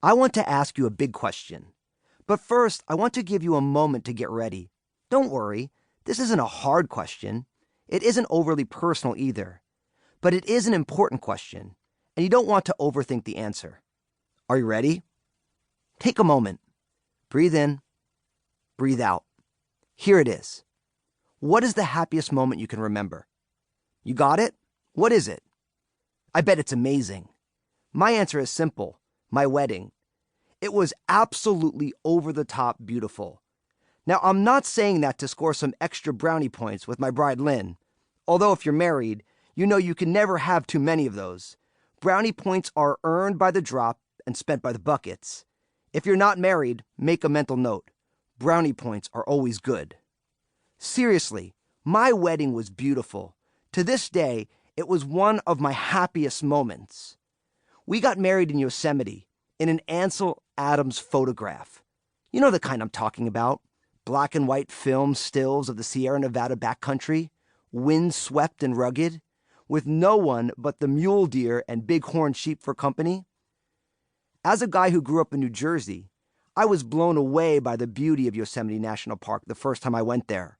I want to ask you a big question. But first, I want to give you a moment to get ready. Don't worry, this isn't a hard question. It isn't overly personal either. But it is an important question, and you don't want to overthink the answer. Are you ready? Take a moment. Breathe in, breathe out. Here it is. What is the happiest moment you can remember? You got it? What is it? I bet it's amazing. My answer is simple. My wedding. It was absolutely over-the-top beautiful. Now, I'm not saying that to score some extra brownie points with my bride Lynn. Although if you're married, you know you can never have too many of those. Brownie points are earned by the drop and spent by the buckets. If you're not married, make a mental note. Brownie points are always good. Seriously, my wedding was beautiful. To this day, it was one of my happiest moments. We got married in Yosemite, in an Ansel Adams photograph. You know the kind I'm talking about. Black and white film stills of the Sierra Nevada backcountry, wind-swept and rugged, with no one but the mule deer and bighorn sheep for company. As a guy who grew up in New Jersey, I was blown away by the beauty of Yosemite National Park the first time I went there.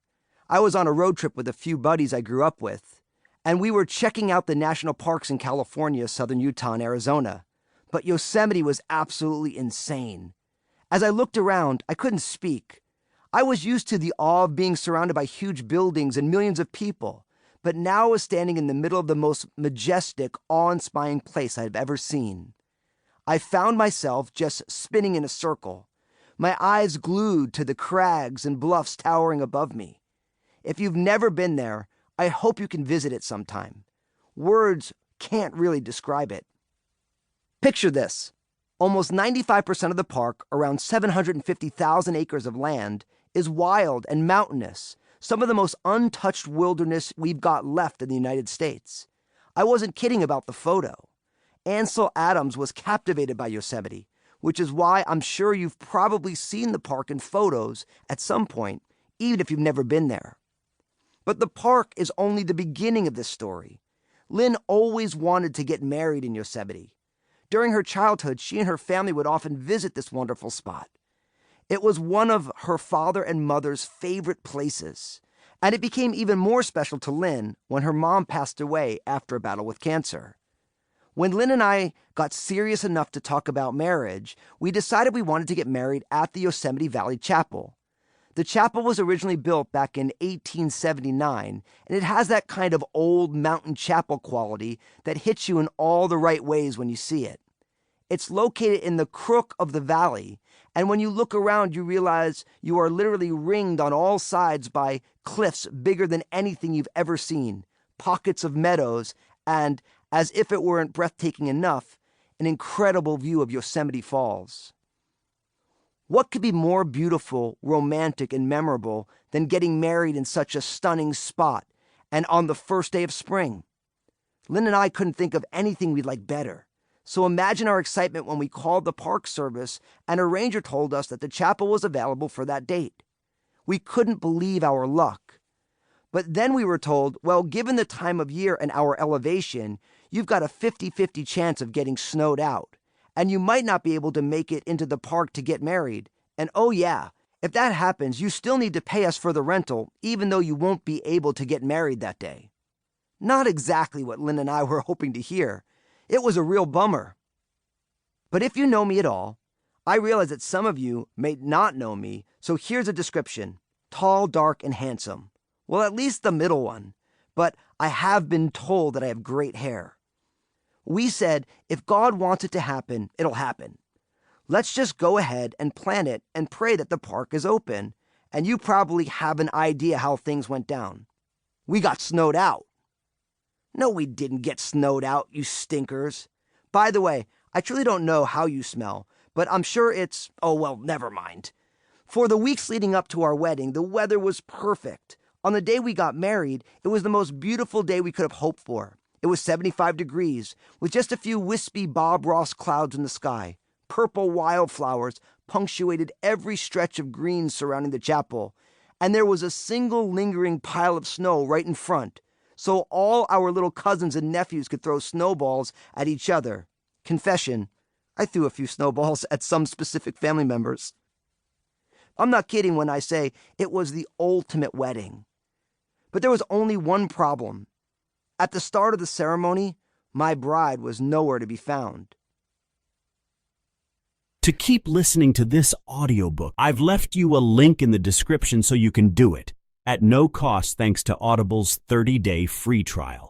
I was on a road trip with a few buddies I grew up with, and we were checking out the national parks in California, southern Utah, and Arizona. But Yosemite was absolutely insane. As I looked around, I couldn't speak. I was used to the awe of being surrounded by huge buildings and millions of people, but now I was standing in the middle of the most majestic, awe-inspiring place I've ever seen. I found myself just spinning in a circle, my eyes glued to the crags and bluffs towering above me. If you've never been there, I hope you can visit it sometime. Words can't really describe it. Picture this. Almost 95% of the park, around 750,000 acres of land, is wild and mountainous, some of the most untouched wilderness we've got left in the United States. I wasn't kidding about the photo. Ansel Adams was captivated by Yosemite, which is why I'm sure you've probably seen the park in photos at some point, even if you've never been there. But the park is only the beginning of this story. Lynn always wanted to get married in Yosemite. During her childhood, she and her family would often visit this wonderful spot. It was one of her father and mother's favorite places, and it became even more special to Lynn when her mom passed away after a battle with cancer. When Lynn and I got serious enough to talk about marriage, we decided we wanted to get married at the Yosemite Valley Chapel. The chapel was originally built back in 1879, and it has that kind of old mountain chapel quality that hits you in all the right ways when you see it. It's located in the crook of the valley, and when you look around, you realize you are literally ringed on all sides by cliffs bigger than anything you've ever seen, pockets of meadows, and, as if it weren't breathtaking enough, an incredible view of Yosemite Falls. What could be more beautiful, romantic, and memorable than getting married in such a stunning spot and on the first day of spring? Lynn and I couldn't think of anything we'd like better. So imagine our excitement when we called the park service and a ranger told us that the chapel was available for that date. We couldn't believe our luck. But then we were told, well, given the time of year and our elevation, you've got a 50-50 chance of getting snowed out, and you might not be able to make it into the park to get married. And oh yeah, if that happens, you still need to pay us for the rental, even though you won't be able to get married that day. Not exactly what Lynn and I were hoping to hear. It was a real bummer. But if you know me at all, I realize that some of you may not know me, so here's a description. Tall, dark, and handsome. Well, at least the middle one. But I have been told that I have great hair. We said, if God wants it to happen, it'll happen. Let's just go ahead and plan it and pray that the park is open. And you probably have an idea how things went down. We got snowed out. No, we didn't get snowed out, you stinkers. By the way, I truly don't know how you smell, but I'm sure it's, oh well, never mind. For the weeks leading up to our wedding, the weather was perfect. On the day we got married, it was the most beautiful day we could have hoped for. It was 75 degrees, with just a few wispy Bob Ross clouds in the sky. Purple wildflowers punctuated every stretch of green surrounding the chapel, and there was a single lingering pile of snow right in front, so all our little cousins and nephews could throw snowballs at each other. Confession, I threw a few snowballs at some specific family members. I'm not kidding when I say it was the ultimate wedding. But there was only one problem. At the start of the ceremony, my bride was nowhere to be found. To keep listening to this audiobook, I've left you a link in the description so you can do it at no cost thanks to Audible's 30-day free trial.